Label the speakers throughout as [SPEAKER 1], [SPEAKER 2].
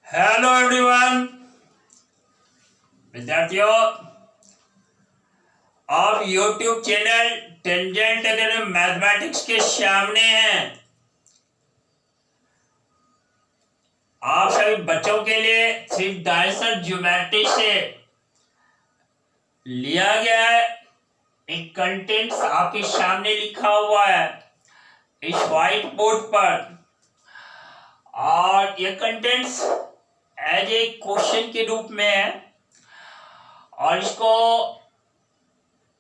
[SPEAKER 1] Hello everyone. विद्यार्थियों, आप YouTube channel tangent academy mathematics के सामने हैं। आप सभी बच्चों के लिए थ्री डायमेंशनल ज्योमेट्री से लिया गया है एक कंटेंट्स आपके सामने लिखा हुआ है इस व्हाइट बोर्ड पर, और ये कंटेंट्स एज ए क्वेश्चन के रूप में है और इसको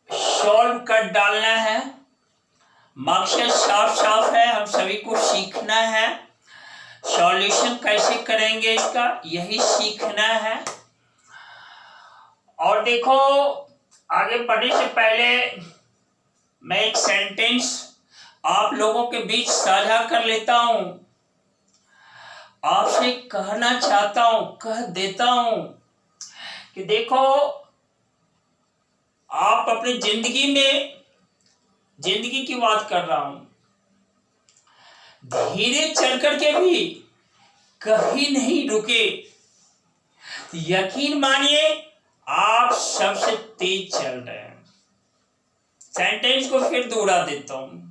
[SPEAKER 1] सॉल्व कर डालना है। मकसद साफ साफ है, हम सभी को सीखना है सॉल्यूशन कैसे करेंगे इसका, यही सीखना है। और देखो, आगे बढ़ने से पहले मैं एक सेंटेंस आप लोगों के बीच साझा कर लेता हूं। आपसे कहना चाहता हूं, कह देता हूं कि देखो, आप अपनी जिंदगी की बात कर रहा हूं, धीरे चल करके भी कहीं नहीं रुके। यकीन मानिए आप सबसे तेज चल रहे हैं। सेंटेंस को फिर दोहरा देता हूं।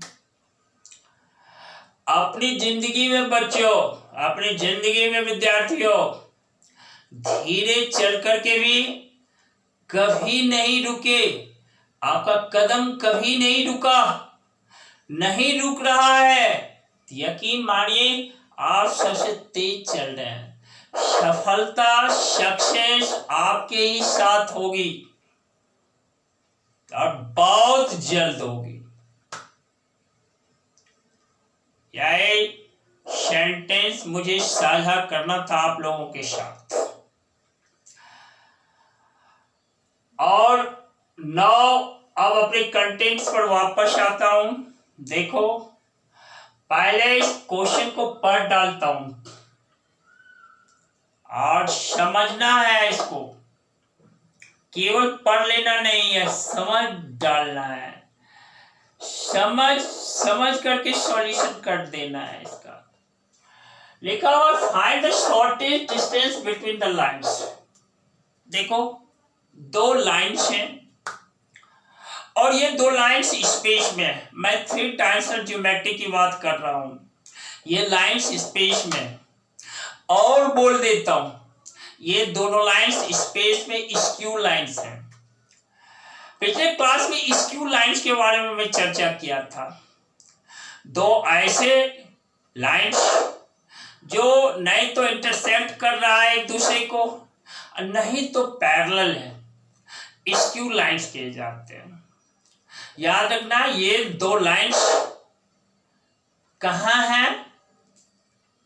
[SPEAKER 1] अपनी जिंदगी में बच्चों, अपनी जिंदगी में विद्यार्थियों, धीरे चल करके भी कभी नहीं रुके। आपका कदम कभी नहीं रुका, नहीं रुक रहा है। यकीन मानिए आप सबसे तेज चल रहे हैं। सफलता, सक्सेस आपके ही साथ होगी और बहुत जल्द होगी। यही सेंटेंस मुझे साझा करना था आप लोगों के साथ। और अब अपने कंटेंट्स पर वापस आता हूं। देखो, पहले इस क्वेश्चन को पढ़ डालता हूं और समझना है इसको, केवल पढ़ लेना नहीं है, समझ डालना है। समझ करके सॉल्यूशन कर देना है इसका। लिखा हुआ find the shortest distance between the lines. देखो, दो लाइंस हैं और ये दो लाइंस स्पेस में है। मैं थ्री डायमेंशनल ज्योमेट्री की बात कर रहा हूं, ये लाइंस स्पेस में। और बोल देता हूं, ये दोनों लाइंस स्पेस में स्क्यू लाइंस हैं। पिछले क्लास में स्क्यू लाइंस के बारे में मैं चर्चा किया था। दो ऐसे लाइंस जो नहीं तो इंटरसेक्ट कर रहा है एक दूसरे को, नहीं तो पैरेलल है, स्क्यू लाइंस कहे जाते हैं। याद रखना, ये दो लाइंस कहां हैं?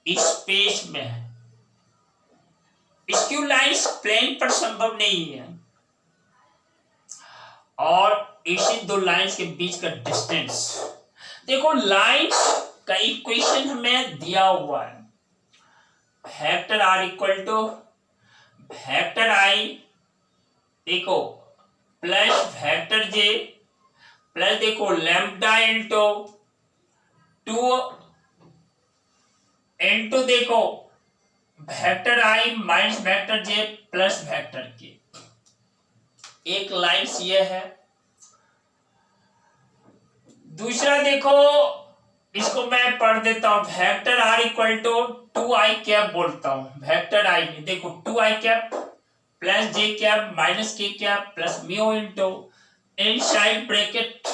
[SPEAKER 1] स्पेस में है। स्क्यू लाइंस प्लेन पर संभव नहीं है। और इसी दो लाइंस के बीच का डिस्टेंस देखो, लाइंस का इक्वेशन हमें दिया हुआ है। Vector r equal to vector i, देखो, प्लस वेक्टर जे प्लस देखो लैम्ब्डा इंटू 2 इंटू देखो vector i minus vector j plus vector k. एक लाइंस ये है। दूसरा देखो, इसको मैं पढ़ देता हूं। Vector r equal to 2i cap बोलता हूं। वेक्टर आई में देखो 2i cap plus j cap minus k cap plus mu into inside bracket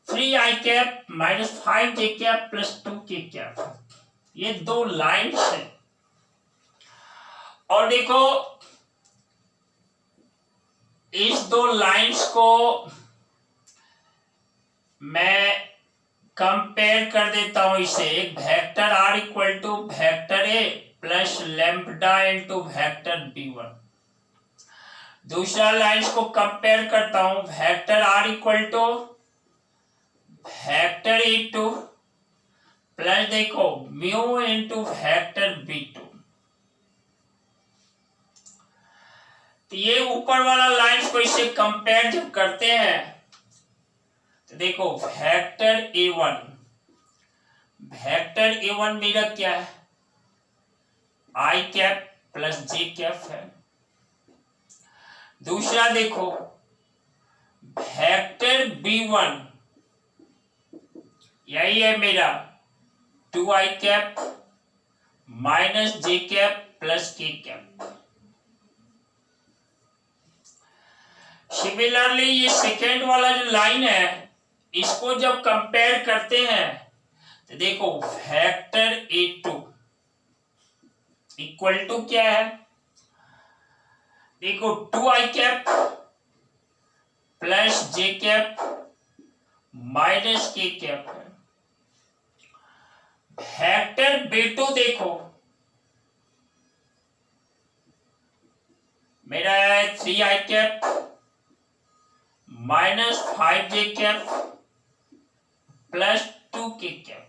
[SPEAKER 1] 3i cap minus 5j cap plus 2k cap. ये दो लाइंस है। और देखो, इस दो लाइंस को मैं कंपेयर कर देता हूं इसे। एक vector r equal to vector a plus lambda into vector b1। दूसरा लाइंस को कंपेयर करता हूं, vector r equal to vector e2 plus देखो म्यू इंटू वेक्टर b2। तो ये ऊपर वाला लाइंस को इससे कंपेयर जब करते हैं तो देखो वेक्टर a1 मेरा क्या है? आई कैप प्लस जे कैप है। दूसरा देखो वेक्टर B1 यही है मेरा 2i कैप माइनस जे कैप प्लस के कैप। सिमिलरली ये सेकेंड वाला जो लाइन है इसको जब कंपेयर करते हैं तो देखो वेक्टर A2 इक्वल टू क्या है, देखो 2i cap plus j cap minus k cap है। वेक्टर B2 देखो मेरा है 3i cap minus 5j cap plus 2k cap.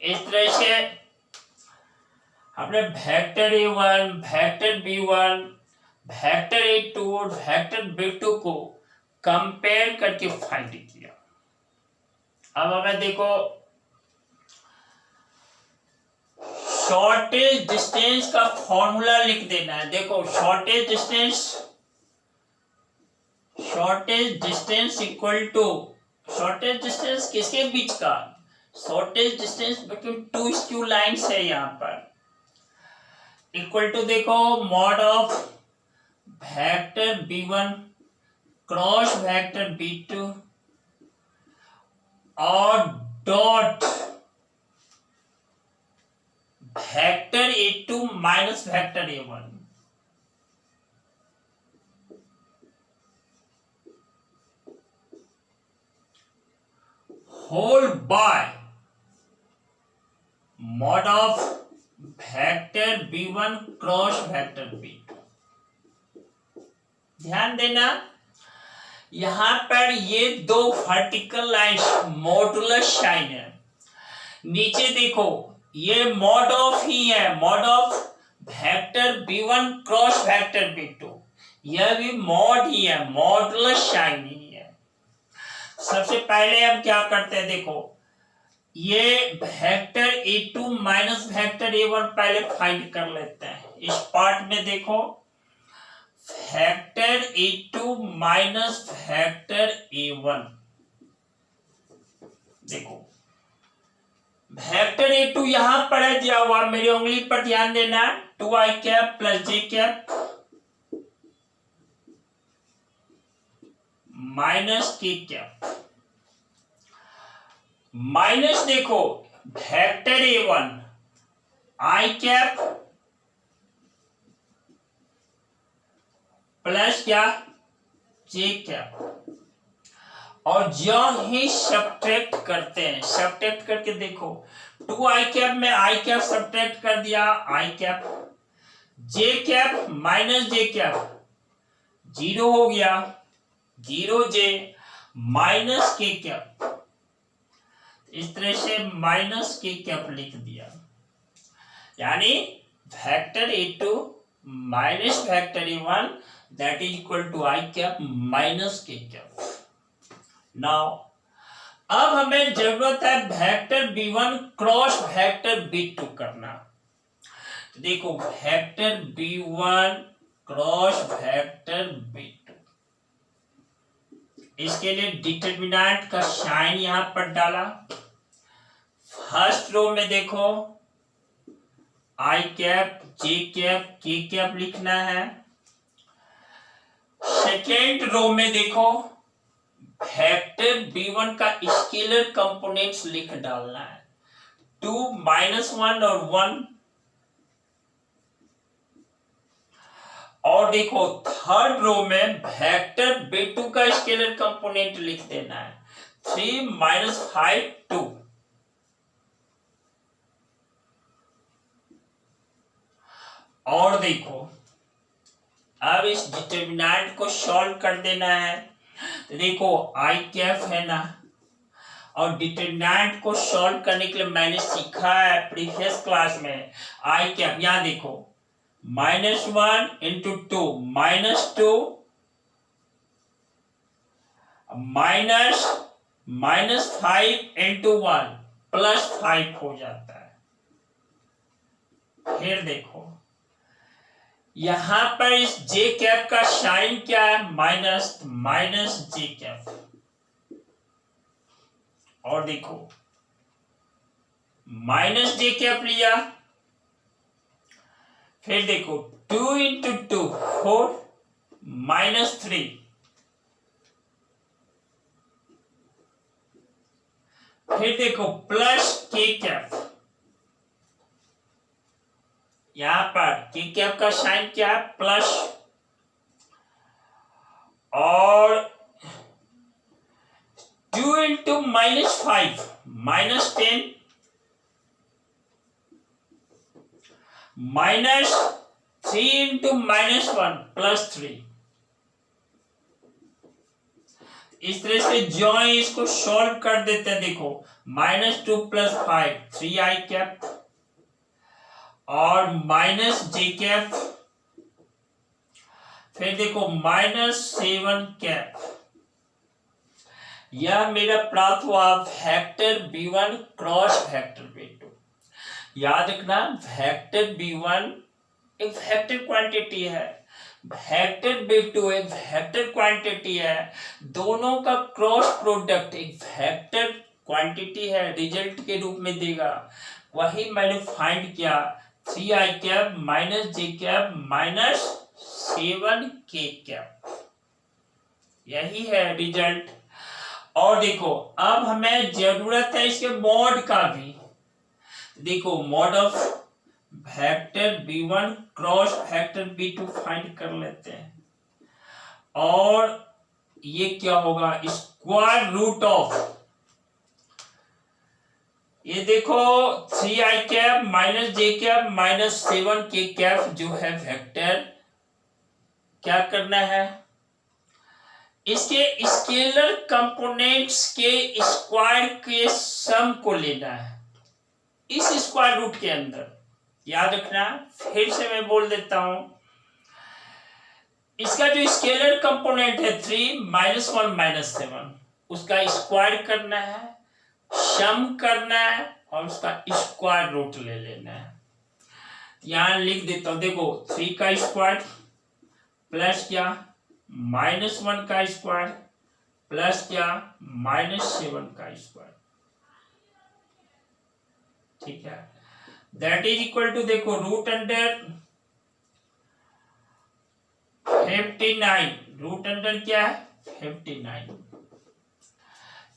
[SPEAKER 1] इस तरह से हमने vector A1, vector B1, vector A2 और वेक्टर B2 को कंपेयर करके फाइंड किया। अब हमें देखो शॉर्टेज डिस्टेंस का फॉर्मूला लिख देना है। देखो shortest distance equal to, shortest distance किसके बीच का, shortest distance between two skew lines है यहाँ पर, इक्वल टू देखो mod of vector B1 cross vector B2 और dot vector A2 minus vector A1। Whole by mod of vector B1 cross vector B2। ध्यान देना यहां पर ये दो वर्टिकल लाइंस मॉडुलस साइन है। नीचे देखो ये मॉड ऑफ ही है, mod of vector B1 cross vector B2, यह भी मॉड ही है, मॉडुलस साइन ही है। सबसे पहले हम क्या करते हैं, देखो ये vector A2 minus vector A1 पहले फाइंड कर लेते हैं। इस पार्ट में देखो vector A2 minus vector A1, देखो वेक्टर A2 यहां पर है दिया हुआ, मेरी उंगली पर ध्यान देना, 2i cap plus j cap minus k cap, minus देखो vector A1 i cap plus क्या जे कैप, और जो ही सब्ट्रैक्ट करते हैं, सब्ट्रैक्ट करके देखो 2i कैप में i कैप सब्ट्रैक्ट कर दिया, i cap, J cap minus J cap 0 हो गया, 0j माइनस के कैप, इस तरह से माइनस के कैप लिख दिया। यानी vector A2 minus vector A1 that is equal to i cap minus k cap. Now अब हमें जरूरत है vector B1 cross vector B2 करना। तो देखो vector B1 cross vector B2, इसके लिए डिटरमिनेंट का साइन यहां पर डाला। फर्स्ट रो में देखो i कैप जे कैप के कैप लिखना है। सेकेंड रो में देखो वेक्टर B1 का स्केलर कंपोनेंट्स लिख डालना है, 2 -1 और 1। और देखो थर्ड रो में वेक्टर B2 का स्केलर कंपोनेंट लिख देना है, 3 - 5 2। और देखो अब इस डिटरमिनेंट को सॉल्व कर देना है। तो देखो i कैप है ना, और डिटरमिनेंट को सॉल्व करने के लिए मैंने सीखा है प्रीवियस क्लास में, i कैप यहां देखो -1 × 2 -2 -5 × 1 +5 हो जाता है। फिर देखो यहां पर इस जे कैप का साइन क्या है, माइनस, माइनस जे कैप। और देखो माइनस जे कैप लिया, फिर देखो 2 इंटू 2 4 माइनस 3, फिर देखो प्लस के कैप। यहां पर के कैप का साइन क्या है, प्लस, और 2 into minus 5 minus 10, minus 3 into minus 1 plus 3। इस तरह से जो इसको सॉल्व कर देते हैं, देखो -2 + 5 3i कैप, और माइनस जे कैप, फिर देखो -7 कैप। यह मेरा प्राप्त हुआ vector b1 cross vector b2। याद रखना वेक्टर b1 एक वेक्टर क्वांटिटी है, वेक्टर b2 एक वेक्टर क्वांटिटी है, दोनों का क्रॉस प्रोडक्ट एक वेक्टर क्वांटिटी है, रिजल्ट के रूप में देगा। वही मैंने फाइंड किया, 3i कैप माइनस जे कैप माइनस 7k कैप, यही है रिजल्ट। और देखो अब हमें जरूरत है इसके मॉड का भी। देखो mod of vector b1 cross vector b2 find कर लेते हैं, और ये क्या होगा, स्क्वायर रूट ऑफ, ये देखो 3i कैप माइनस जे कैप माइनस 7k कैप जो है वेक्टर, क्या करना है, इसके स्केलर कंपोनेंट्स के स्क्वायर के सम को लेना है इस स्क्वायर रूट के अंदर। याद रखना, फिर से मैं बोल देता हूं, इसका जो स्केलर कंपोनेंट है 3 -1 -7, उसका स्क्वायर करना है, सम करना है, और उसका स्क्वायर रूट ले लेना है। यहां लिख देता हूं, देखो 3 का स्क्वायर प्लस क्या -1 का स्क्वायर प्लस क्या -7 का स्क्वायर, ठीक है, दैट इज इक्वल टू, देखो रूट अंडर 59, रूट अंडर क्या है 59।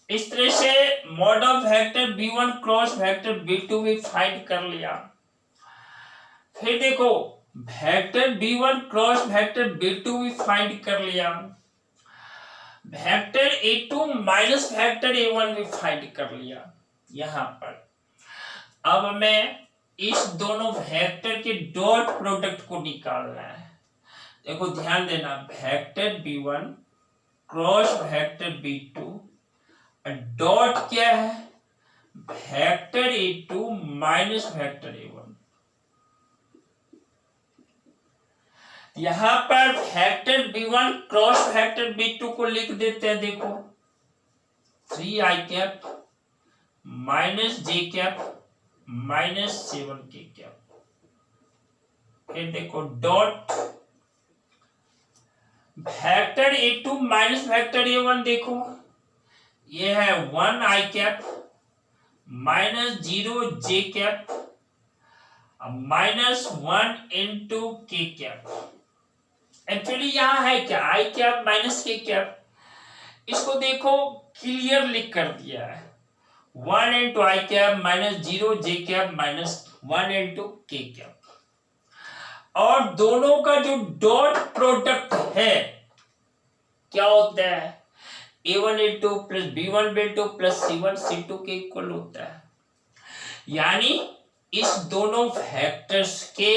[SPEAKER 1] इस तरह से mod of vector b1 cross vector b2 भी फाइंड कर लिया। फिर देखो vector b1 cross vector b2 भी फाइंड कर लिया, vector a2 minus vector a1 भी फाइंड कर लिया। यहां पर अब हमें इस दोनों वेक्टर के डॉट प्रोडक्ट को निकालना है। देखो ध्यान देना, vector b1 cross vector b2 dot क्या है, vector a2 minus vector a1। यहां पर vector b1 cross vector b2 को लिख देते हैं, देखो 3i कैप माइनस जे कैप माइनस 7k कैप। फिर देखो dot vector a2 minus vector a1, देखो ये है 1i cap minus 0j cap minus 1 into k cap. Actually यहां है क्या, i cap minus k cap, इसको देखो क्लियर लिख कर दिया है, 1 into i cap minus 0j cap minus 1 into k cap. और दोनों का जो डॉट प्रोडक्ट है क्या होता है, a1 into plus b1 b2 plus c1 c2 के इक्वल होता है। यानी इस दोनों वेक्टर्स के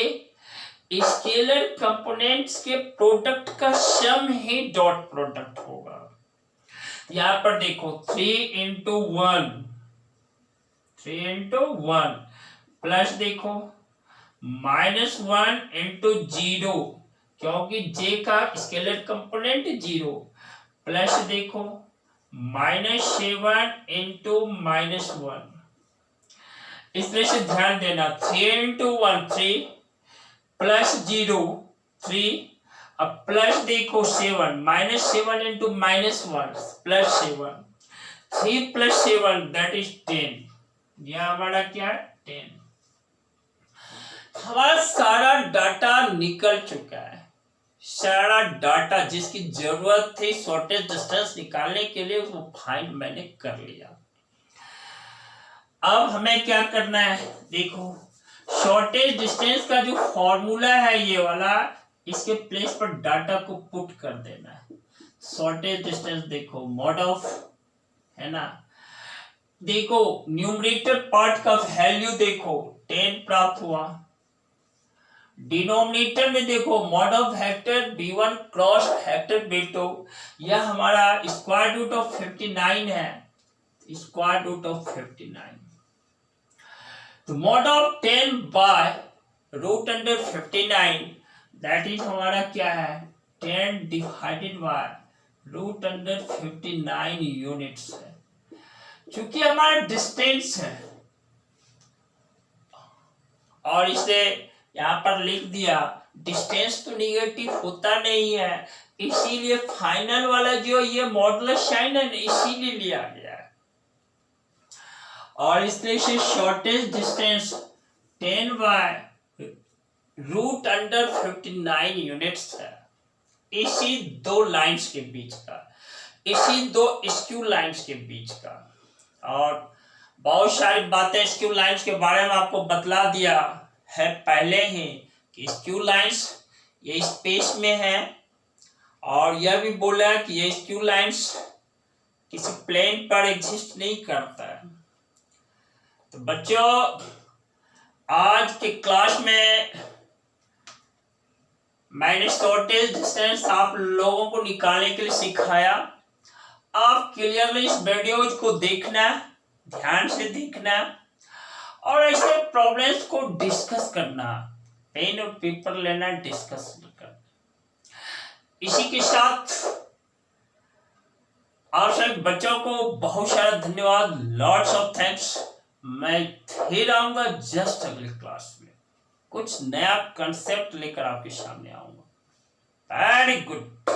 [SPEAKER 1] स्केलर कंपोनेंट्स के प्रोडक्ट का सम ही डॉट प्रोडक्ट होगा। यहां पर देखो 3 इंटू 1 प्लस देखो -1 इंटू 0, क्योंकि j का स्केलर कंपोनेंट 0, प्लस देखो -7 इंटू -1, इसमें से ध्यान देना 3 इंटू 1 3 प्लस 0 3 अब प्लस देखो 7 -7 into -1 plus 7 3 plus 7 that is 10। यह हमारा क्या है 10। हमारा सारा डाटा निकल चुका है। सारा डाटा जिसकी जरूरत थी शॉर्टेज डिस्टेंस निकालने के लिए वो फाइंड मैंने कर लिया। अब हमें क्या करना है, देखो शॉर्टेज डिस्टेंस का जो फॉर्मूला है ये वाला, इसके प्लेस पर डाटा को पुट कर देना है। शॉर्टेज डिस्टेंस देखो मॉड ऑफ है ना, देखो न्यूमरेटर पार्ट का वैल्यू देखो 10 प्राप्त हुआ, डिनोमिनेटर में देखो mod of vector b1 cross vector b2, यह हमारा स्क्वायर रूट ऑफ 59 है, स्क्वायर रूट ऑफ 59। तो mod of 10 by root under 59 that is हमारा क्या है 10 divided by root under 59 units है। चूंकि हमारा डिस्टेंस है और इसे यहाँ पर लिख दिया, डिस्टेंस तो निगेटिव होता नहीं है, इसीलिए फाइनल वाला जो ये मॉडुलस साइन है इसीलिए लिया गया है। और इसलिए से shortest distance 10 by root under 59 units है, इसी दो लाइंस के बीच का, इसी दो स्क्यू लाइंस के बीच का। और बहुत सारी बातें स्क्यू लाइंस के बारे में आपको बतला दिया है पहले ही कि स्क्यू लाइंस ये स्पेस में है, और यह भी बोला कि ये स्क्यू लाइंस किसी प्लेन पर एग्जिस्ट नहीं करता है। तो बच्चों आज के क्लास में मैंने शॉर्टेज डिस्टेंस आप लोगों को निकालने के लिए सिखाया। आप क्लियरली इस वीडियोज को देखना, ध्यान से देखना और ऐसे प्रॉब्लम्स को डिस्कस करना, पेन और पेपर लेना, डिस्कस करना। इसी के साथ आप सब बच्चों को बहुत सारा धन्यवाद, लॉट्स ऑफ थैंक्स। मैं फिर आऊंगा जस्ट अगली क्लास में, कुछ नया कंसेप्ट लेकर आपके सामने आऊंगा। Very good.